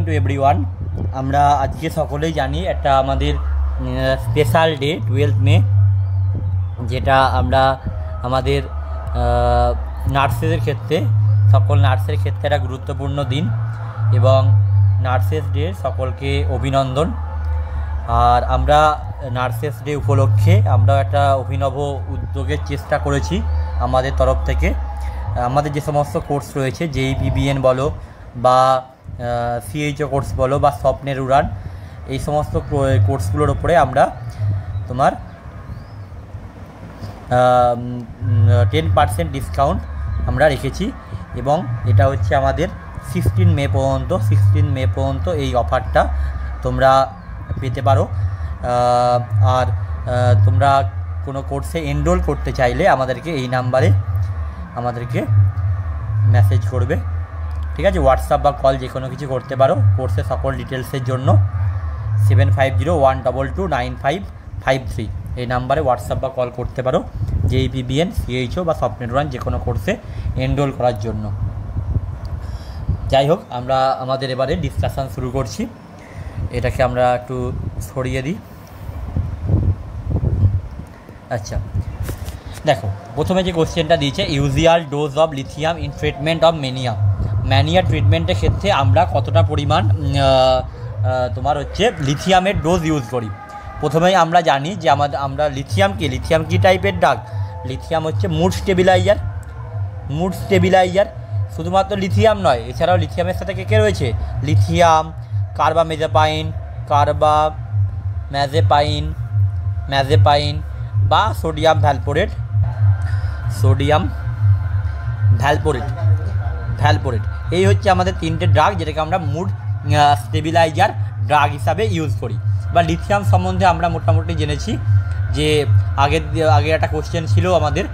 Morning to everyone. আমরা আজকে সকলেই জানি একটা আমাদের স্পেশাল ডে 12 মে, যেটা আমরা আমাদের নার্সেসের ক্ষেত্রে সকল নার্সের ক্ষেত্রে একটা গুরুত্বপূর্ণ দিন এবং নার্সেস ডে সকলকে অভিনন্দন। আর আমরা নার্সেস ডে উপলক্ষে আমরা একটা অভিনব উদ্যোগের চেষ্টা করেছি আমাদের তরফ থেকে। আমাদের যে সমস্ত কোর্স রয়েছে, JEE-PBN বলো বা CHO কোর্স বলো বা স্বপ্নের উড়ান, এই সমস্ত কোর্সগুলোর ওপরে আমরা তোমার 10% ডিসকাউন্ট আমরা রেখেছি এবং এটা হচ্ছে আমাদের 16 মে পর্যন্ত এই অফারটা তোমরা পেতে পারো। আর তোমরা কোনো কোর্সে এনরোল করতে চাইলে আমাদেরকে এই নাম্বারে আমাদেরকে মেসেজ করবে, ঠিক আছে? হোয়াটসঅ্যাপ বা কল যে কোনো কিছু করতে পারো। কোর্সের সকল ডিটেলসের জন্য 7501229553 এই নাম্বারে হোয়াটসঅ্যাপ বা কল করতে পারো JEE-PBN, CHO বা স্বপ্নের উড়ান যে কোনো কোর্সে এনরোল করার জন্য। যাই হোক, আমরা আমাদের এবারে ডিসকাশান শুরু করছি। এটাকে আমরা একটু সরিয়ে দিই। আচ্ছা, দেখো, প্রথমে যে কোশ্চেনটা দিয়েছে, usual dose of lithium in treatment of mania ট্রিটমেন্টের ক্ষেত্রে আমরা কতটা পরিমাণ তোমার হচ্ছে লিথিয়ামের ডোজ ইউজ করি। প্রথমেই আমরা জানি যে আমরা লিথিয়াম কি টাইপের ড্রাগ? লিথিয়াম হচ্ছে মুড স্টেবিলাইজার। শুধুমাত্র লিথিয়াম নয়, এছাড়াও লিথিয়ামের সাথে কে রয়েছে? লিথিয়াম, কার্বামেজাপাইন বা সোডিয়াম ভ্যালপোরেট। এই হচ্ছে আমাদের তিনটে ড্রাগ, যেটাকে আমরা মুড স্টেবিলাইজার ড্রাগ হিসাবে ইউজ করি। বা লিথিয়াম সম্বন্ধে আমরা মোটামুটি জেনেছি যে আগে একটা কোশ্চেন ছিল আমাদের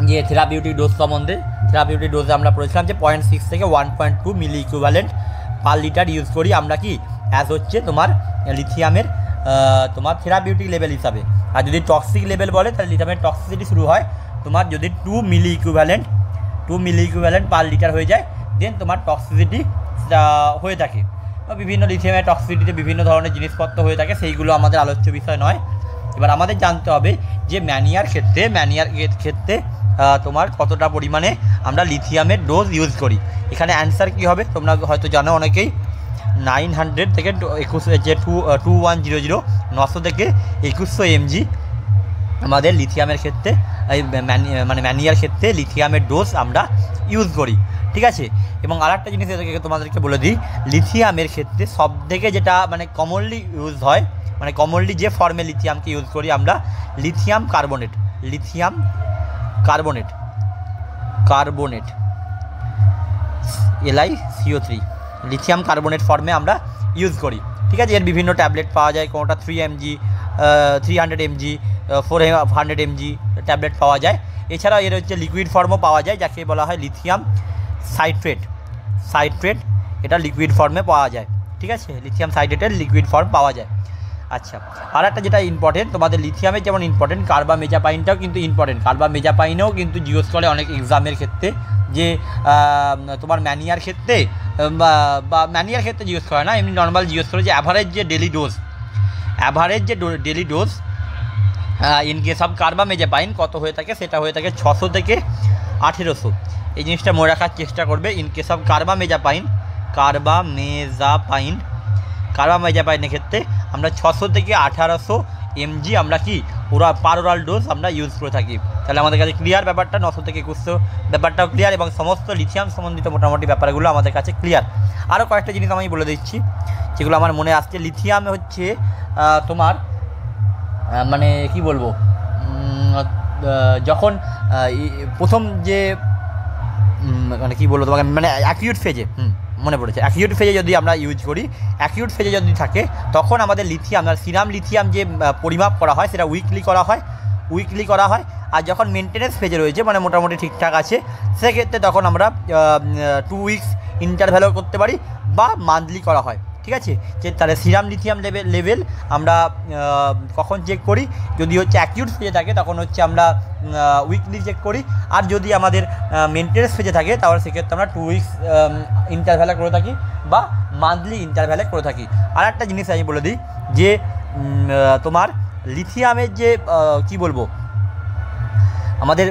যে থেরাপিউটিক ডোজ সম্বন্ধে। থেরাপিউটিক ডোজে আমরা পড়েছিলাম যে 0.6 থেকে 1.2 মিলি ইকুইভ্যালেন্ট পার লিটার ইউজ করি আমরা, কি অ্যাজ হচ্ছে তোমার লিথিয়ামের তোমার থেরাপিউটিক লেভেল হিসাবে। আর যদি টক্সিক লেভেল বলে, তাহলে লিথিয়ামের টক্সিসিটি শুরু হয় তোমার যদি 2 মিলি ইকুইভ্যালেন্ট পার লিটার হয়ে যায়, দেন তোমার টক্সিসিটি হয়ে থাকে। বিভিন্ন লিথিয়ামের টক্সিসিটিতে বিভিন্ন ধরনের জিনিসপত্র হয়ে থাকে, সেইগুলো আমাদের আলোচ্য বিষয় নয়। এবার আমাদের জানতে হবে যে ম্যানিয়ার ক্ষেত্রে তোমার কতটা পরিমাণে আমরা লিথিয়ামের ডোজ ইউজ করি। এখানে অ্যান্সার কী হবে তোমরা হয়তো জানো অনেকেই, 900 থেকে 2100 900 থেকে 2100 mg আমাদের লিথিয়ামের ক্ষেত্রে ম্যানিয়ার ক্ষেত্রে লিথিয়ামের ডোজ আমরা ইউজ করি, ঠিক আছে? এবং আর একটা জিনিস তোমাদেরকে বলে দিই, লিথিয়ামের ক্ষেত্রে সব থেকে যেটা কমনলি ইউজ হয়, কমনলি যে ফর্মে লিথিয়ামকে ইউজ করি আমরা, lithium carbonate LiCO3 lithium carbonate ফর্মে আমরা ইউজ করি, ঠিক আছে? এর বিভিন্ন ট্যাবলেট পাওয়া যায়, কোনোটা 3 mg 300 mg 400 mg ট্যাবলেট পাওয়া যায়। এছাড়াও এর হচ্ছে লিকুইড ফর্মও পাওয়া যায়, যাকে বলা হয় লিথিয়াম সাইট্রেট। এটা লিকুইড ফর্মে পাওয়া যায়, ঠিক আছে? লিথিয়াম সাইট্রেটের লিকুইড ফর্ম পাওয়া যায়। আচ্ছা, আর একটা যেটা ইম্পর্টেন্ট তোমাদের, লিথিয়ামের যেমন ইম্পর্টেন্ট, কার্বামেজাপাইনটাও কিন্তু ইম্পর্টেন্ট। কার্বামেজাপাইনেও কিন্তু জিজ্ঞেস করে অনেক এক্সামের ক্ষেত্রে যে তোমার ম্যানিয়ার ক্ষেত্রে বা ম্যানিয়ার ক্ষেত্রে জিজ্ঞেস করে না, এমনি নর্মাল জিজ্ঞেস করে যে অ্যাভারেজ যে daily dose in case of carbamazepine কত হয়ে থাকে? সেটা হয়ে থাকে 600 থেকে 1800। এই জিনিসটা মনে রাখার চেষ্টা করবে। ইন কেস অফ কার্বামেজাপাইনের ক্ষেত্রে আমরা 600 থেকে 1800 mg আমরা কি পার ওরাল ডোজ আমরা ইউজ করে থাকি। তাহলে আমাদের কাছে ক্লিয়ার ব্যাপারটা, 900 থেকে 2100 ব্যাপারটাও ক্লিয়ার এবং সমস্ত লিথিয়াম সম্বন্ধিত মোটামুটি ব্যাপারগুলো আমাদের কাছে ক্লিয়ার। আরও কয়েকটা জিনিস আমি বলে দিচ্ছি যেগুলো আমার মনে আসছে। লিথিয়াম হচ্ছে তোমার কি বলবো, যখন প্রথম যে কি বলবো তোমাকে, অ্যাকিউট ফেজে মনে পড়েছে, অ্যাকিউট ফেজে যদি আমরা ইউজ করি, অ্যাকিউট ফেজে যদি থাকে, তখন আমাদের সিরাম লিথিয়াম যে পরিমাপ করা হয় সেটা উইকলি করা হয়। আর যখন মেনটেনেন্স ফেজে রয়েছে, মোটামুটি ঠিকঠাক আছে, সেক্ষেত্রে তখন আমরা 2 উইকস ইন্টারভ্যালও করতে পারি বা মান্থলি করা হয়, ঠিক আছে, যে তাহলে সিরাম লিথিয়াম লেভেল আমরা কখন চেক করি, যদি হচ্ছে অ্যাকিউট ফেজে থাকে তখন হচ্ছে আমরা উইকলি চেক করি, আর যদি আমাদের মেনটেন্স ফেজে থাকে তাহলে সেক্ষেত্রে আমরা 2 উইকস ইন্টারভ্যালে করে থাকি বা মান্থলি ইন্টারভ্যালে করে থাকি। আর একটা জিনিস আমি বলে দিই যে তোমার লিথিয়ামের যে কি বলবো, আমাদের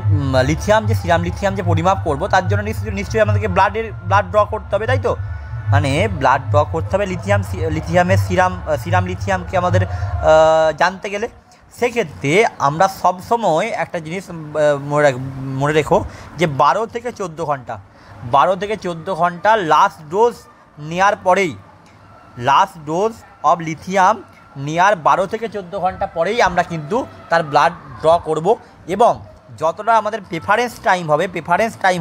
লিথিয়াম যে সিরাম লিথিয়াম যে পরিমাপ করবো তার জন্য নিশ্চয়ই আমাদেরকে ব্লাড ড্র করতে হবে, তাই তো? মানে ব্লাড ড্র করতে হবে লিথিয়ামের সিরাম লিথিয়ামকে আমাদের জানতে গেলে। সেক্ষেত্রে আমরা সবসময় একটা জিনিস মনে রেখো যে 12 থেকে 14 ঘন্টা লাস্ট ডোজ নেওয়ার পরেই, লাস্ট ডোজ অফ লিথিয়াম নেওয়ার 12 থেকে 14 ঘন্টা পরেই আমরা কিন্তু তার ব্লাড ড্র করব, এবং যতটা আমাদের প্রেফারেন্স টাইম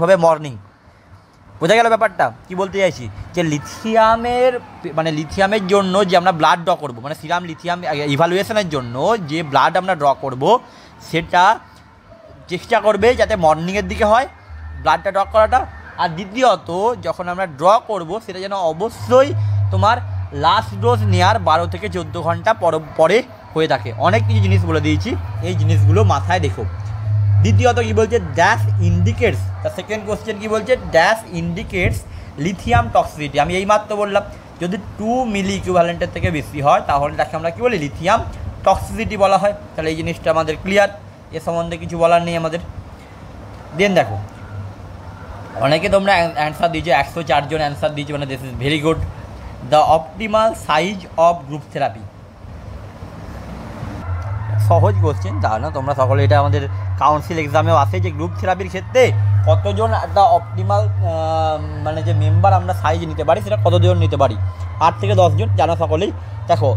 হবে মর্নিং। বোঝা গেল ব্যাপারটা? কি বলতে চাইছি, যে লিথিয়ামের জন্য যে আমরা ব্লাড ড্র করব, মানে সিরাম লিথিয়াম ইভ্যালুয়েশনের জন্য যে ব্লাড আমরা ড্র করব, সেটা চেষ্টা করবে যাতে মর্নিংয়ের দিকে হয় ব্লাডটা ড্র করাটা। আর দ্বিতীয়ত যখন আমরা ড্র করব সেটা যেন অবশ্যই তোমার লাস্ট ডোজ নেওয়ার 12 থেকে 14 ঘন্টা পরে হয়ে থাকে। অনেক কিছু জিনিস বলে দিয়েছি, এই জিনিসগুলো মাথায় রেখো। দ্বিতীয়ত কী বলছে, ড্যাশ ইন্ডিকেটস, তার সেকেন্ড কোশ্চেন কী বলছে, ড্যাশ ইন্ডিকেটস লিথিয়াম টক্সিসিটি। আমি এইমাত্র বললাম যদি 2 মিলি ইকুইভ্যালেন্টের থেকে বেশি হয় তাহলে তাকে আমরা কী বলি, লিথিয়াম টক্সিসিটি বলা হয়। তাহলে এই জিনিসটা আমাদের ক্লিয়ার, এ সম্বন্ধে কিছু বলার নেই আমাদের। দেন দেখো, অনেকে তোমরা অ্যান্সার দিয়েছো, 104 জন অ্যান্সার দিয়েছো, মানে this is very good. The optimal size of group therapy, সহজ কোশ্চেন, তা না তোমরা সকলে এটা আমাদের কাউন্সিল এক্সামেও আসে যে গ্রুপ থেরাপির ক্ষেত্রে কতজন একটা অপটিমাল মানে যে মেম্বার আমরা সাইজ নিতে পারি সেটা কতজন নিতে পারি, 8 থেকে 10 জন, জানো সকলেই। দেখো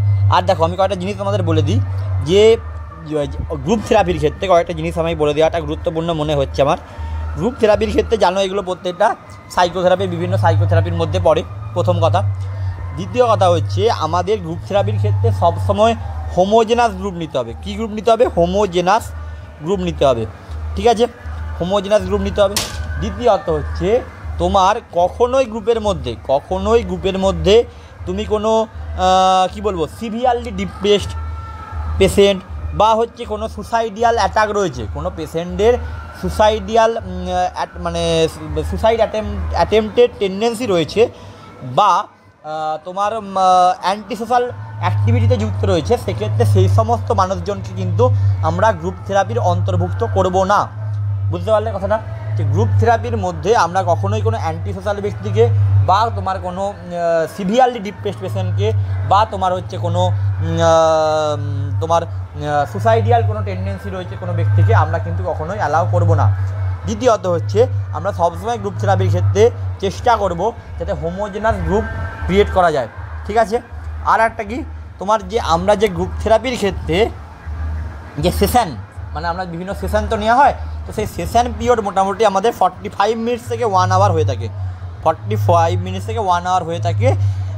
আমি কয়েকটা জিনিস তোমাদের বলে দিই যে গ্রুপ থেরাপির ক্ষেত্রে কয়েকটা জিনিস আমি বলে দেওয়াটা গুরুত্বপূর্ণ মনে হচ্ছে আমার। গ্রুপ থেরাপির ক্ষেত্রে জানো এগুলো প্রত্যেকটা সাইকোথেরাপি, বিভিন্ন সাইকোথেরাপির মধ্যে পড়ে, প্রথম কথা। দ্বিতীয় কথা হচ্ছে আমাদের গ্রুপ থেরাপির ক্ষেত্রে সবসময় হোমোজেনাস গ্রুপ নিতে হবে। কী গ্রুপ নিতে হবে? হোমোজেনাস গ্রুপ নিতে হবে, ঠিক আছে, হোমোজেনাস গ্রুপ নিতে হবে। দ্বিতীয়ত হচ্ছে তোমার কখনোই গ্রুপের মধ্যে তুমি কোনো কি বলবো, সিভিয়ারলি ডিপ্রেসড পেশেন্ট বা হচ্ছে কোনো সুসাইডিয়াল অ্যাটাক রয়েছে, কোনো পেশেন্টের সুসাইড অ্যাটেম্পটের টেন্ডেন্সি রয়েছে, বা তোমার অ্যান্টি সোশ্যাল অ্যাক্টিভিটিতে যুক্ত রয়েছে, সেক্ষেত্রে সেই সমস্ত মানুষজনকে কিন্তু আমরা গ্রুপ থেরাপির অন্তর্ভুক্ত করব না। বুঝতে পারলে কথাটা? যে গ্রুপ থেরাপির মধ্যে আমরা কখনোই কোনো অ্যান্টি সোশ্যাল ব্যক্তিকে বা তোমার কোনো সিভিয়ারলি ডিপ্রেসড পেশেন্টকে বা তোমার হচ্ছে কোনো তোমার সুসাইডিয়াল কোনো টেন্ডেন্সি রয়েছে কোনো ব্যক্তিকে আমরা কিন্তু কখনোই অ্যালাউ করব না। দ্বিতীয়ত হচ্ছে আমরা সবসময় গ্রুপ থেরাপির ক্ষেত্রে চেষ্টা করব যাতে হোমোজেনাস গ্রুপ ক্রিয়েট করা যায়, ঠিক আছে। আর একটা কি, তোমার যে আমরা যে গ্রুপ থেরাপির ক্ষেত্রে যে সেশন, মানে আমরা বিভিন্ন সেশন তো নেওয়া হয়, তো সেই সেশন পিরিয়ড মোটামুটি আমাদের 45 মিনিটস থেকে 1 আওয়ার হয়ে থাকে, 45 মিনিটস থেকে 1 আওয়ার হয়ে থাকে,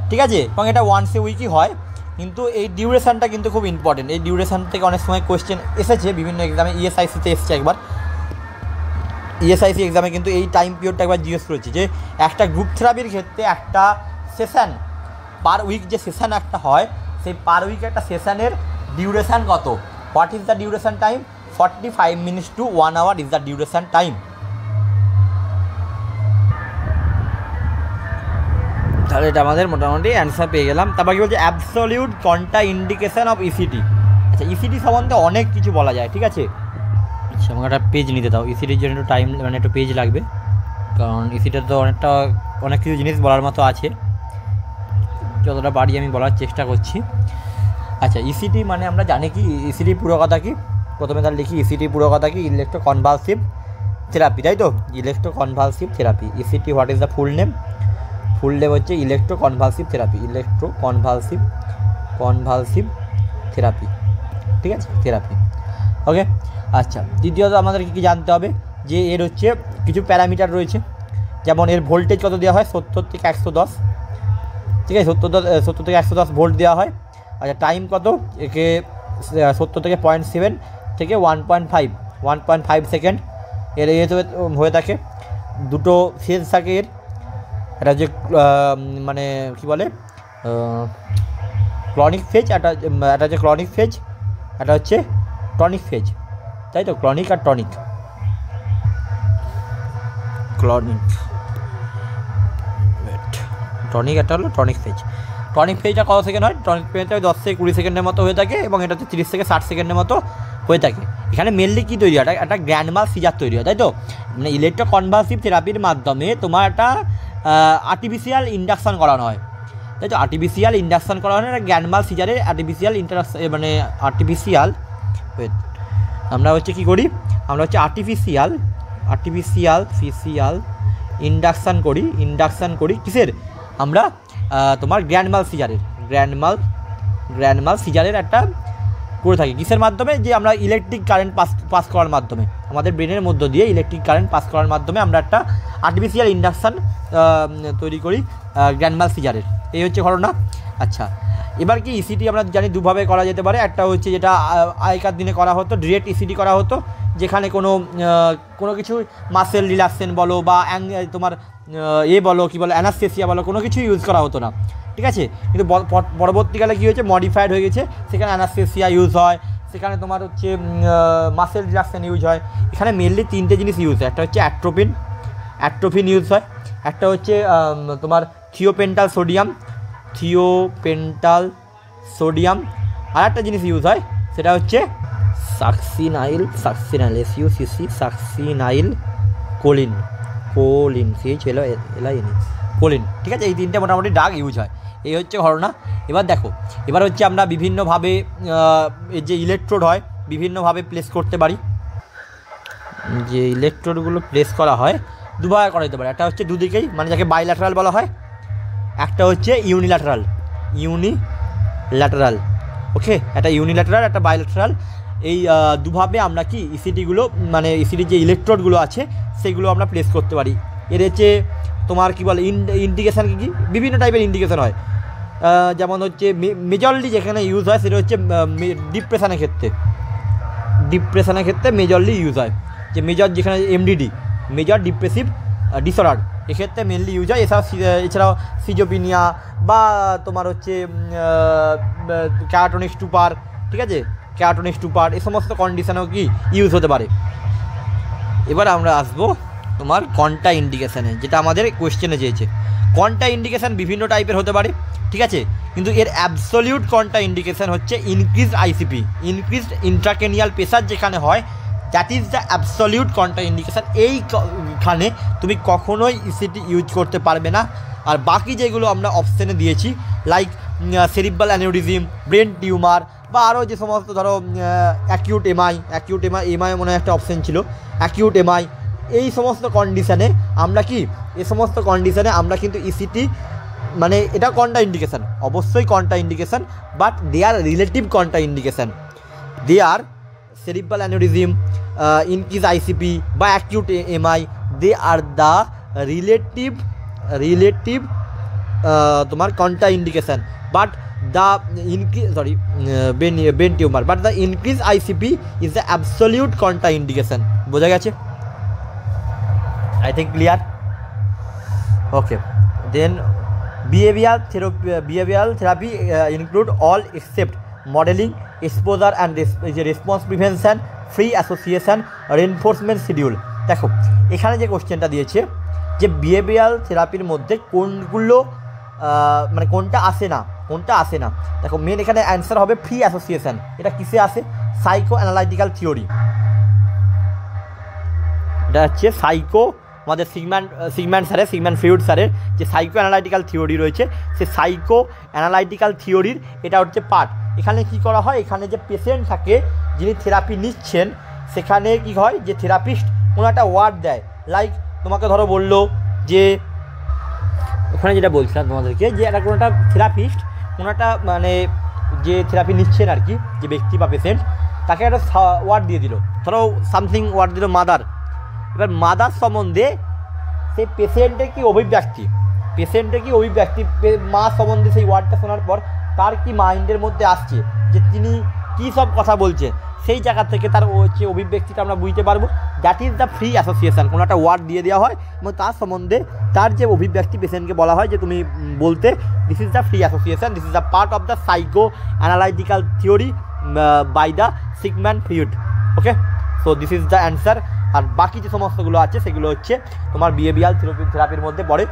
ঠিক আছে। এবং এটা ওয়ান্স এ উইকই হয়, কিন্তু এই ডিউরেশানটা কিন্তু খুব ইম্পর্টেন্ট। এই ডিউরেশান থেকে অনেক সময় কোয়েশ্চেন এসেছে বিভিন্ন এক্সামে, ইএসআইসিতে এসেছে একবার, ইএসআইসি এক্সামে কিন্তু এই টাইম পিরিয়ডটা একবার জিজ্ঞেস করেছে যে একটা গ্রুপ থেরাপির ক্ষেত্রে একটা সেশন পার উইক যে সেশন একটা হয়, সেই পার উইক একটা সেশনের ডিউরেশান কত, what is the duration time? 45 minutes to 1 hour is the duration time. তাহলে এটা আমাদের মোটামুটি অ্যান্সার পেয়ে গেলাম। তারপর কি বলছে, অ্যাবসলিউট কন্ট্রা ইন্ডিকেশন অফ ইসিটি। আচ্ছা, ইসিটি সম্বন্ধে অনেক কিছু বলা যায়, ঠিক আছে। আচ্ছা, আমাকে একটা পেজ নিতে দাও, ইসিটির জন্য একটু টাইম, মানে একটু পেজ লাগবে, কারণ ইসিটির তো অনেক কিছু জিনিস বলার মতো আছে, যতটা পারি আমি বলার চেষ্টা করছি। আচ্ছা, ইসিটি মানে আমরা জানি কি, ইসিটি পুরো কথা কি, প্রথমে তার লিখি ইসিটি পুরো কথা কি, ইলেকট্রোকনভালসিভ থেরাপি, তাই তো, electroconvulsive therapy. ECT what is the full name? Full name হচ্ছে ইলেকট্রোকনভালসিভ থেরাপি, কনভালসিভ থেরাপি, ঠিক আছে, থেরাপি, ওকে। আচ্ছা, দ্বিতীয়ত আমাদের কী জানতে হবে যে এর হচ্ছে কিছু প্যারামিটার রয়েছে, যেমন এর ভোল্টেজ কত দেওয়া হয়, 70 থেকে 110, ঠিক আছে, 70 থেকে 110 ভোল্ট দেওয়া হয়। আচ্ছা, টাইম কত, একে 70 থেকে 0.7 থেকে 1.5 সেকেন্ড এর হয়ে থাকে। দুটো ফেজ থাকে এর, এটা যে মানে কী বলে ক্রনিক ফেজ, একটা হচ্ছে ক্রনিক ফেজ, একটা হচ্ছে টনিক ফেজ, তাই তো? ক্রনিক আর টনিক। টনিক একটা হলো টনিক ফেজ। টনিক ফেজটা কত সেকেন্ড হয়? টনিক ফেজটা 10 থেকে 20 সেকেন্ডের মতো হয়ে থাকে এবং এটা হচ্ছে 30 থেকে 60 সেকেন্ডের মতো হয়ে থাকে। এখানে মেনলি কী তৈরি হয়? একটা গ্র্যান্ড মাল সিজার তৈরি হয়, তাই তো? মানে ইলেকট্রোকনভালসিভ থেরাপির মাধ্যমে তোমার একটা আর্টিফিশিয়াল ইন্ডাকশান করানো হয়, তাই তো? আর্টিফিশিয়াল ইন্ডাকশান করানো হয় গ্র্যান্ড মাল সিজারে। আর্টিফিশিয়াল আমরা হচ্ছে কী করি? আমরা হচ্ছে আর্টিফিশিয়াল ইন্ডাকশান করি কিসের? আমরা তোমার গ্র্যান্ড মাল সিজারের একটা করে থাকি। কিসের মাধ্যমে? যে আমরা ইলেকট্রিক কারেন্ট পাস করার মাধ্যমে, আমাদের ব্রেনের মধ্য দিয়ে ইলেকট্রিক কারেন্ট পাস করার মাধ্যমে আমরা একটা আর্টিফিশিয়াল ইন্ডাকশান তৈরি করি গ্র্যান্ড মাল সিজারের। এই হচ্ছে ঘটনা। আচ্ছা, এবার কি ইসিটি আমরা জানি দুভাবে করা যেতে পারে। একটা হচ্ছে যেটা আগেকার দিনে করা হতো, ডিরেক্ট ইসিটি করা হতো, যেখানে কোনো কিছু মাসেল রিল্যাক্সেশন বলো বা তোমার বলো কী বলো অ্যানাস্থেসিয়া বলো, কোনো কিছু ইউজ করা হতো না, ঠিক আছে? কিন্তু পরবর্তীকালে কী হয়েছে? মডিফাইড হয়ে গেছে। সেখানে অ্যানাস্থেসিয়া ইউজ হয়, সেখানে তোমার হচ্ছে মাসেল রিল্যাক্সেশন ইউজ হয়। এখানে মেনলি 3টে জিনিস ইউজ হয়। একটা হচ্ছে অ্যাট্রোপিন ইউজ হয়, একটা হচ্ছে তোমার থিওপেন্টাল সোডিয়াম, আর একটা জিনিস ইউজ হয়, সেটা হচ্ছে সাকসিনাইল কোলিন, কোলিন, ঠিক আছে? এই 3টে মোটামুটি ড্রাগ ইউজ হয়। এই হচ্ছে ঘটনা। এবার হচ্ছে আমরা বিভিন্নভাবে এই যে ইলেকট্রোড হয় বিভিন্নভাবে প্লেস করতে পারি। যে ইলেকট্রোডগুলো প্লেস করা হয় দুভাবে করা যেতে পারে। একটা হচ্ছে দুদিকেই, মানে যাকে বাইল্যাটারাল বলা হয়। একটা হচ্ছে ইউনিল্যাটারাল, ওকে? একটা ইউনিল্যাটারাল, একটা বাইল্যাটারাল। এই দুভাবে আমরা কি ইসিটিগুলো, মানে ইসিটির যে ইলেকট্রোডগুলো আছে সেগুলো আমরা প্লেস করতে পারি। এর হচ্ছে তোমার কী বলে ইন্ডিকেশান কী? বিভিন্ন টাইপের ইন্ডিকেশান হয়। যেমন হচ্ছে মেজরলি যেখানে ইউজ হয় সেটা হচ্ছে ডিপ্রেশনের ক্ষেত্রে মেজরলি ইউজ হয়। যে যেখানে এমডিডি, মেজর ডিপ্রেসিভ ডিসঅর্ডার, এক্ষেত্রে মেনলি ইউজ হয়। এছাড়াও সিজোপিনিয়া বা তোমার হচ্ছে ক্যাটাটনিক স্টুপার, ঠিক আছে? ক্যাটাটনিক স্টুপার এই সমস্ত কন্ডিশনেও কি ইউজ হতে পারে। এবার আমরা আসবো তোমার কন্ট্রা ইন্ডিকেশানে, যেটা আমাদের কোয়েশ্চেনে চেয়েছে। কন্ট্রা ইন্ডিকেশান বিভিন্ন টাইপের হতে পারে, ঠিক আছে? কিন্তু এর অ্যাবসলিউট কন্ট্রা ইন্ডিকেশান হচ্ছে increased ICP, increased intracranial pressure যেখানে হয়, that is the absolute contra indication. এইখানে তুমি কখনোই ইসিটি ইউজ করতে পারবে না। আর বাকি যেগুলো আমরা অপশানে দিয়েছি, like cerebral aneurysm, brain tumour বা আরও যে সমস্ত ধরো অ্যাকিউট এমআই মনে হয় একটা অপশান ছিল, অ্যাকিউট এমআই, এই সমস্ত কন্ডিশানে আমরা কিন্তু ইসিটি, মানে এটা কন্ট্রা ইন্ডিকেশান, অবশ্যই contraindication, but they are relative contraindication. They are cerebral aneurysm, increase ICP বা acute MI, they are the relative তোমার contraindication, but the brain tumor, but the increased ICP is the absolute contraindication. বোঝা গেছে? I think clear? Okay. Then behavioral therapy include all except modeling, exposure and response prevention, free association, reinforcement schedule. দেখো এখানে যে কোশ্চেনটা দিয়েছে যে behavioural থেরাপির মধ্যে কোনগুলো মানে কোনটা আসে না, দেখো মেন এখানে অ্যান্সার হবে ফ্রি অ্যাসোসিয়েশন। এটা কিসে আসে? Psycho analytical theory. এটা হচ্ছে আমাদের সিগম্যান্ড ফ্রয়েড স্যারের যে সাইকো অ্যানালাইটিক্যাল থিওরি রয়েছে, সেই সাইকো অ্যানালাইটিক্যাল থিওরির এটা হচ্ছে পার্ট। এখানে কি করা হয়? এখানে যে পেশেন্ট থাকে, যিনি থেরাপি নিচ্ছেন, সেখানে কি হয় যে থেরাপিস্ট কোনো একটা ওয়ার্ড দেয়, লাইক তোমাকে ধরো বললো যে ওখানে যেটা বলছিলাম তোমাদেরকে, যে একটা কোনো একটা থেরাপিস্ট কোনো একটা মানে যে থেরাপি নিচ্ছেন আর কি, যে ব্যক্তি বা পেশেন্ট, তাকে একটা ওয়ার্ড দিয়ে দিল, ধরো সামথিং ওয়ার্ড দিল মাদার। এবার মাদার সম্বন্ধে সেই পেশেন্টের কি অভিব্যক্তি, মা সম্বন্ধে সেই ওয়ার্ডটা শোনার পর তার কি মাইন্ডের মধ্যে আসছে, যে তিনি কী সব কথা বলছেন, সেই জায়গা থেকে তার হচ্ছে অভিব্যক্তিটা আমরা বুঝতে পারবো। That is the free association. কোনো একটা ওয়ার্ড দিয়ে দেওয়া হয় এবং তার সম্বন্ধে তার যে অভিব্যক্তি পেশেন্টকে বলা হয় যে তুমি বলতে this is the free association, this is the part of the psychoanalytical theory by the Sigmund Freud. Okay, so this is the answer. আর বাকি যে সমস্তগুলো আছে সেগুলো হচ্ছে তোমার বিহেভিয়ারাল থেরাপির মধ্যে পড়ে,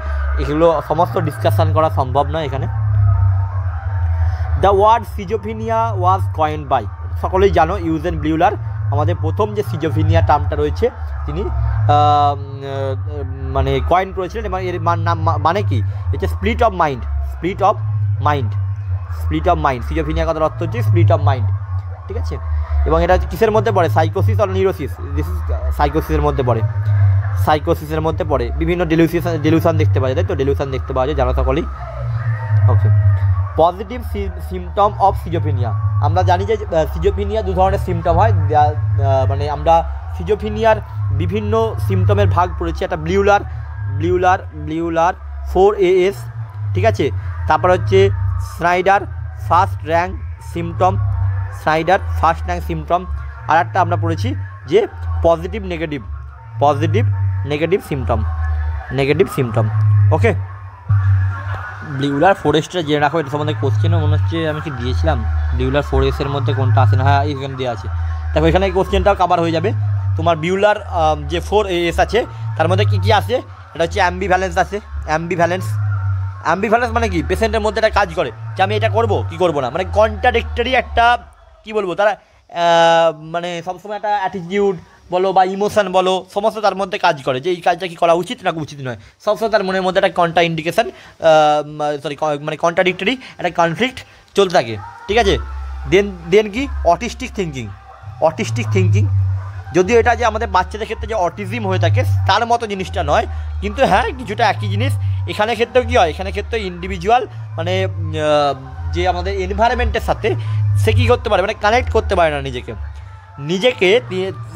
এগুলো সমস্ত ডিসকাশন করা সম্ভব নয় এখানে। The word schizophrenia was coined by, সকলেই জানো ইউজেন ব্লিউলার আমাদের প্রথম যে সিজোফিনিয়া টার্মটা রয়েছে তিনি মানে কয়েন করেছিলেন এবং এর নাম মানে কি হচ্ছে split of mind, split of mind, split of mind. Schizophrenia কথার অর্থ হচ্ছে স্প্লিট অফ মাইন্ড, ঠিক আছে। এবং এটা হচ্ছে কিসের মধ্যে পড়ে, সাইকোসিস আর নিউরোসিস, দিস ইজ সাইকোসিসের মধ্যে পড়ে, সাইকোসিসের মধ্যে পড়ে। বিভিন্ন ডেলিউশন দেখতে পাওয়া যায়, তাই তো ডেলিউশন দেখতে পাওয়া যায় জানো সকলেই। ওকে, পজিটিভ সিমটম অফ সিজোফিনিয়া, আমরা জানি যে সিজোফিনিয়া দু ধরনের সিমটম হয়, মানে আমরা সিজোফিনিয়ার বিভিন্ন সিমটমের ভাগ পড়েছি। একটা ব্লিউলার 4AS, ঠিক আছে। তারপর হচ্ছে Schneider first rank symptom, Schneider first rank symptom. আর একটা আমরা পড়েছি যে positive negative symptom. Okay, Bleuler 4S জেনে রাখো, এটা সম্বন্ধে কোশ্চেনও মনে হচ্ছে আমি কি দিয়েছিলাম, ব্লিউলার 4S এর মধ্যে কোনটা আসে না, হ্যাঁ এখানে দেওয়া আছে। দেখো এখানে এই কোশ্চেনটাও কভার হয়ে যাবে। তোমার বিউলার যে 4AS আছে তার মধ্যে কী কী আসে, এটা হচ্ছে অ্যাম্বিভ্যালেন্স আছে। অ্যাম্বিভ্যালেন্স মানে কি, পেশেন্টের মধ্যে একটা কাজ করে যে আমি এটা করবো কি করবো না, মানে কন্ট্রাডিক্টরি একটা কী বলবো, তারা মানে সবসময় একটা অ্যাটিটিউড বলো বা ইমোশন বলো সমস্ত তার মধ্যে কাজ করে যে এই কাজটা কি করা উচিত না উচিত নয়, সবসময় তার মনের মধ্যে একটা মানে কন্ট্রাডিক্টরি একটা কনফ্লিক্ট চলতে থাকে, ঠিক আছে। দেন কি অটিস্টিক থিঙ্কিং, যদিও এটা যে আমাদের বাচ্চাদের ক্ষেত্রে যে অটিজম হয়ে থাকে তার মতো জিনিসটা নয়, কিন্তু হ্যাঁ কিছুটা একই জিনিস। এখানে ক্ষেত্রেও কী হয়, এখানে ক্ষেত্রে ইন্ডিভিজুয়াল মানে যে আমাদের এনভায়রনমেন্টের সাথে সে কী করতে পারে, মানে কানেক্ট করতে পারে না নিজেকে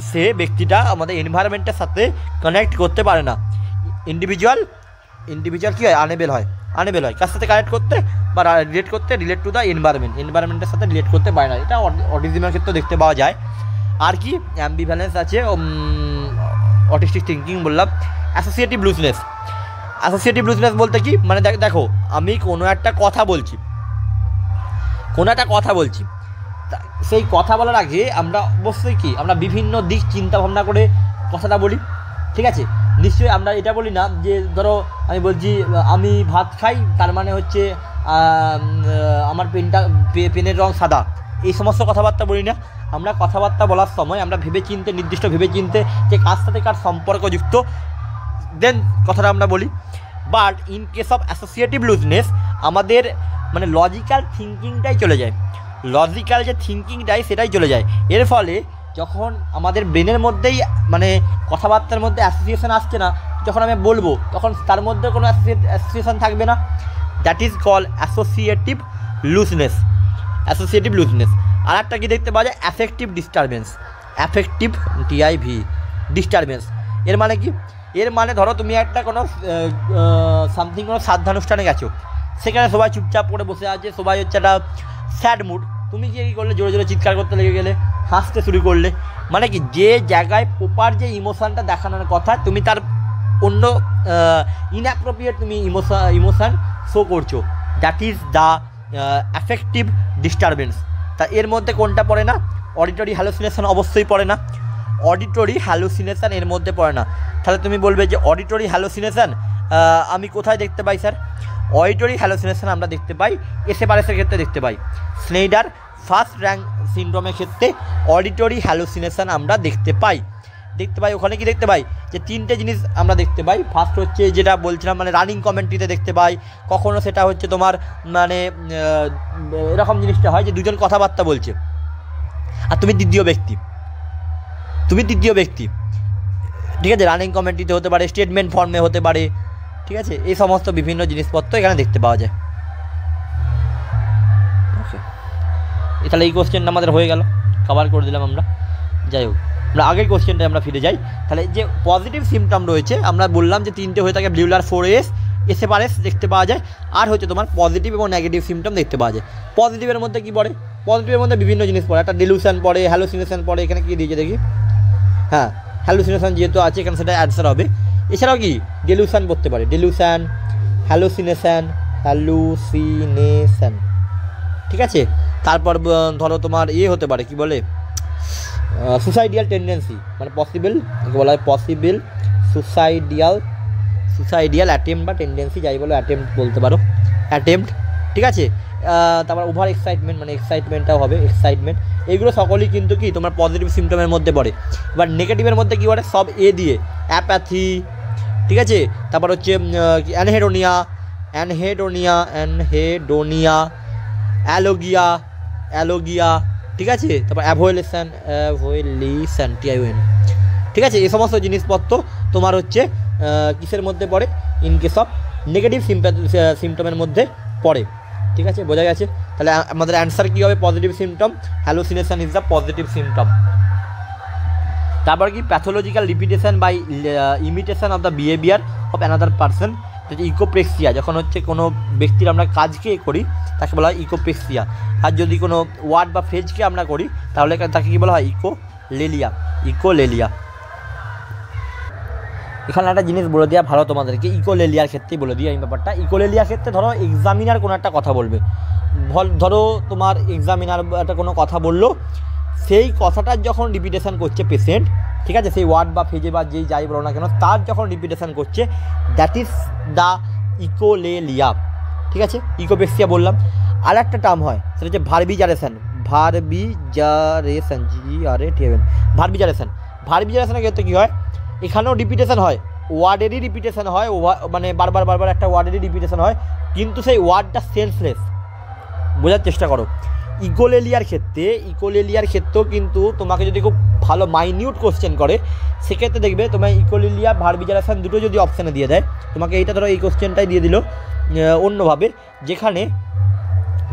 সে ব্যক্তিটা আমাদের এনভায়রনমেন্টের সাথে কানেক্ট করতে পারে না। ইন্ডিভিজুয়াল কী হয়, আনেবেল হয় কার সাথে কানেক্ট করতে বা রিলেট টু দ্য এনভায়রনমেন্টের সাথে রিলেট করতে পারে না। এটা অটিজমের ক্ষেত্রে দেখতে পাওয়া যায়। আর কি অ্যাম্বিভ্যালেন্স আছে, অটিস্টিক থিঙ্কিং বললাম। অ্যাসোসিয়েটিভ লুজনেস বলতে কি, মানে দেখো আমি কোনো একটা কথা বলছি, সেই কথা বলার আগে আমরা অবশ্যই কি আমরা বিভিন্ন দিক চিন্তা ভাবনা করে কথাটা বলি, ঠিক আছে। নিশ্চয়ই আমরা এটা বলি না যে ধরো আমি বলছি আমি ভাত খাই তার মানে হচ্ছে আমার পেনের রং সাদা, এই সমস্ত কথাবার্তা বলি না। আমরা কথাবার্তা বলার সময় আমরা নির্দিষ্ট ভেবে চিনতে যে কার সাথে কার সম্পর্কযুক্ত দেন কথাটা আমরা বলি। But in case of associative looseness আমাদের মানে লজিক্যাল থিঙ্কিংটাই চলে যায়, সেটাই চলে যায়। এর ফলে যখন আমাদের ব্রেনের মধ্যেই মানে কথাবার্তার মধ্যে অ্যাসোসিয়েশন আসছে না, যখন আমি বলবো তখন তার মধ্যে কোনো অ্যাসোসিয়েশন থাকবে না। That is call associative looseness. আর একটা কি দেখতে পাওয়া যায়, অ্যাফেক্টিভ ডিস্টারবেন্স। এর মানে কি, এর মানে ধরো তুমি একটা কোনো শ্রাদ্ধানুষ্ঠানে গেছো, সেখানে সবাই চুপচাপ করে বসে আছে, সবাই হচ্ছে একটা স্যাড মুড, তুমি কী করলে জোরে জোরে চিৎকার করতে লেগে গেলে, হাসতে শুরু করলে, মানে কি যে জায়গায় প্রপার যে ইমোশনটা দেখানোর কথা তুমি তার অন্য ইনঅ্যাপ্রোপ্রিয়েট তুমি ইমোশন শো করছো, that is the affective disturbance. তা এর মধ্যে কোনটা পড়ে না, অডিটরি হ্যালুসিনেশন অবশ্যই পড়ে না, এর মধ্যে পড়ে না। তাহলে তুমি বলবে যে অডিটরি হ্যালুসিনেশন আমি কোথায় দেখতে পাই স্যার, অডিটরি হ্যালুসিনেশন আমরা দেখতে পাই এসএফআরএসের ক্ষেত্রে দেখতে পাই, স্নেইডার ফার্স্ট র্যাঙ্ক সিনড্রোমের ক্ষেত্রে অডিটরি হ্যালুসিনেশন আমরা দেখতে পাই। ওখানে কি দেখতে পাই যে তিনটে জিনিস আমরা দেখতে পাই। ফার্স্ট হচ্ছে যেটা বলছিলাম মানে রানিং কমেন্ট্রিতে দেখতে পাই, কখনো সেটা হচ্ছে তোমার মানে এরকম জিনিসটা হয় যে দুজন কথাবার্তা বলছে আর তুমি দ্বিতীয় ব্যক্তি, ঠিক আছে। রানিং কমেন্ট্রিতে হতে পারে, স্টেটমেন্ট ফর্মে হতে পারে, ঠিক আছে। এই সমস্ত বিভিন্ন জিনিসপত্র এখানে দেখতে পাওয়া যায়। ওকে, তাহলে এই কোশ্চেনটা আমাদের হয়ে গেল, কভার করে দিলাম আমরা। যাই হোক, আমরা আগের কোশ্চেনটায় আমরা ফিরে যাই। তাহলে যে পজিটিভ সিমটম রয়েছে আমরা বললাম যে তিনটে হয়ে থাকে, ব্লিউলার 4AS, এসএফআরএস দেখতে পাওয়া যায়, আর হচ্ছে তোমার পজিটিভ এবং নেগেটিভ সিমটম দেখতে পাওয়া যায়। পজিটিভের মধ্যে কী পড়ে, পজিটিভের মধ্যে বিভিন্ন জিনিস পড়ে, একটা ডিলুশন পড়ে, হ্যালুসিনেশন পড়ে। এখানে কী দিয়েছে দেখি, হ্যাঁ হ্যালুসিনেশন যেহেতু আছে এখানে সেটা অ্যান্সার হবে। এছাড়াও কি ডিলুশন পড়তে পারে, ডিলুশন, হ্যালুসিনেশন, হ্যালুসিনেশন, ঠিক আছে। তারপর ধরো তোমার হতে পারে কি বলে সুসাইডিয়াল টেন্ডেন্সি, মানে পসিবল বলা হয় পসিবল সুসাইডিয়াল অ্যাটেম্প বা টেন্ডেন্সি, যাই বলো অ্যাটেম্প বলতে পারো, অ্যাটেম্প, ঠিক আছে। তারপর ওভার এক্সাইটমেন্ট, মানে এক্সাইটমেন্টটাও হবে, এক্সাইটমেন্ট। এইগুলো সকলেই কিন্তু কি তোমার পজিটিভ সিমটমের মধ্যে পড়ে। এবার নেগেটিভের মধ্যে কী পড়ে, সব দিয়ে অ্যাপ্যাথি, ঠিক আছে। তারপর হচ্ছে অ্যানহেডোনিয়া, অ্যালোগিয়া, ঠিক আছে। তারপর অ্যাভোয়েলেশন, TION, ঠিক আছে। এই সমস্ত জিনিসপত্র তোমার হচ্ছে কিসের মধ্যে পড়ে, ইন কেস অফ নেগেটিভ সিমটমের মধ্যে পড়ে, ঠিক আছে, বোঝা গেছে। তাহলে আমাদের অ্যান্সার কী হবে, positive symptom, hallucination is the positive symptom. তারপর কি pathological repetition by imitation of the behaviour of another person, echopraxia, যখন হচ্ছে কোনো ব্যক্তির আমরা কাজকে করি তাকে বলা হয় ইকোপ্রেক্সিয়া। আর যদি কোনো ওয়ার্ড বা ফ্রেজকে আমরা করি তাহলে তাকে কী বলা হয়, ইকোলেলিয়া। এখানে একটা জিনিস বলে দেওয়া ভালো তোমাদেরকে, ইকোলেলিয়ার ক্ষেত্রেই বলে দিই এই ব্যাপারটা। ইকোলেলিয়ার ক্ষেত্রে ধরো এক্সামিনার কোনো একটা কথা বলবে, ধরো তোমার এক্সামিনার একটা কোনো কথা বললো, সেই কথাটার যখন রিপিটেশন করছে পেশেন্ট, ঠিক আছে, সেই ওয়ার্ড বা ফ্রেজে বা যেই যাই বলো না কেন তার যখন রিপিটেশন করছে, দ্যাট ইজ দ্য ইকোলেলিয়া, ঠিক আছে। ইকোপ্রেক্সিয়া বললাম। আর একটা টার্ম হয় সেটা হচ্ছে ভার্বিজারেশন, ভার্বিজারেশনের ক্ষেত্রে কী হয়, এখানেও রিপিটেশন হয়, ওয়ার্ডেরই রিপিটেশন হয়, মানে বারবার একটা ওয়ার্ডেরই রিপিটেশন হয়, কিন্তু সেই ওয়ার্ডটা সেন্সলেস। বোঝার চেষ্টা করো। ইকোলেলিয়ার ক্ষেত্রেও কিন্তু তোমাকে যদি খুব ভালো মাইনিউট কোশ্চেন করে, সেক্ষেত্রে দেখবে তোমার ইকোলেলিয়া ভার্বিজারেশন দুটো যদি অপশানে দিয়ে দেয়, তোমাকে এইটা ধরো এই কোশ্চেনটাই দিয়ে দিল অন্যভাবে, যেখানে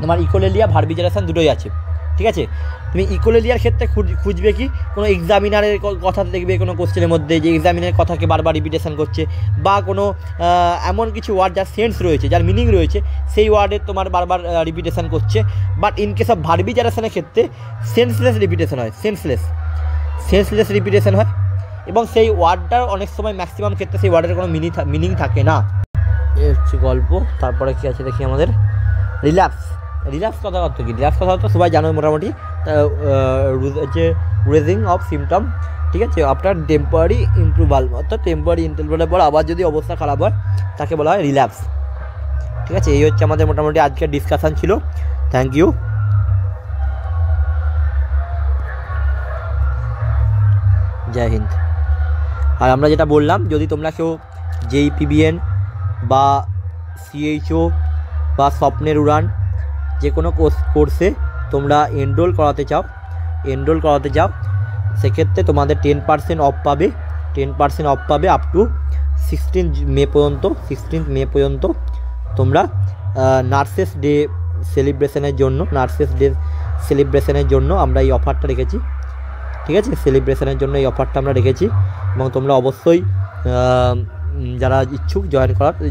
তোমার ইকোলেলিয়া ভার্বিজারেশন দুটোই আছে, ঠিক আছে। তুমি ইকোলেলিয়ার ক্ষেত্রে খুঁজবে কি, কোনো এক্সামিনারের কথা দেখবে কোনো কোশ্চেনের মধ্যে যে এক্সামিনারের কথাকে বারবার রিপিটেশন করছে, বা কোনো এমন কিছু ওয়ার্ড যার সেন্স রয়েছে, যার মিনিং রয়েছে, সেই ওয়ার্ডের তোমার বারবার রিপিটেশন করছে। বাট ইন কেস অফ ভার্বিজারেশনের ক্ষেত্রে সেন্সলেস রিপিটেশন হয়, এবং সেই ওয়ার্ডটার অনেক সময় ম্যাক্সিমাম ক্ষেত্রে সেই ওয়ার্ডের কোনো মিনিং থাকে না। এ হচ্ছে গল্প। তারপরে কী আছে দেখি আমাদের, রিল্যাক্স কথা অর্থ কী, রিল্যাক্স কথা তো সবাই জানো মোটামুটি, হচ্ছে রেজিং অফ সিমটম, ঠিক আছে, আফটার টেম্পোরারি ইমপ্রুভাল, অর্থাৎ টেম্পোরারি ইন্টারভ্যালের পর আবার যদি অবস্থা খারাপ হয় তাকে বলা হয় রিল্যাক্স, ঠিক আছে। এই হচ্ছে আমাদের মোটামুটি আজকের ডিসকাশান ছিল। থ্যাংক ইউ, জয় হিন্দ। আর আমরা যেটা বললাম, যদি তোমরা কেউ JEE বা CHO বা স্বপ্নের উড়ান যে কোনো কোর্সে তোমরা এনরোল করাতে চাও, সেক্ষেত্রে তোমাদের 10% অফ পাবে আপ টু 16 মে পর্যন্ত। তোমরা নার্সেস ডে সেলিব্রেশনের জন্য আমরা এই অফারটা রেখেছি, ঠিক আছে, সেলিব্রেশনের জন্য এই অফারটা আমরা রেখেছি। এবং তোমরা অবশ্যই যারা ইচ্ছুক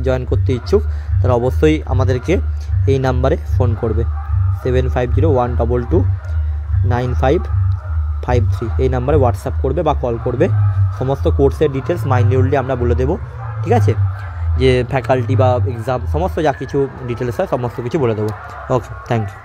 জয়েন করতে ইচ্ছুক, তারা অবশ্যই আমাদেরকে এই নাম্বারে ফোন করবে, 7501229553, এই নাম্বারে হোয়াটসঅ্যাপ করবে বা কল করবে। সমস্ত কোর্সের ডিটেলস মাইনিউটলি আমরা বলে দেবো, ঠিক আছে, যে ফ্যাকাল্টি বা এক্সাম সমস্ত যা কিছু ডিটেলস হয় সমস্ত কিছু বলে দেবো। ওকে, থ্যাংক ইউ।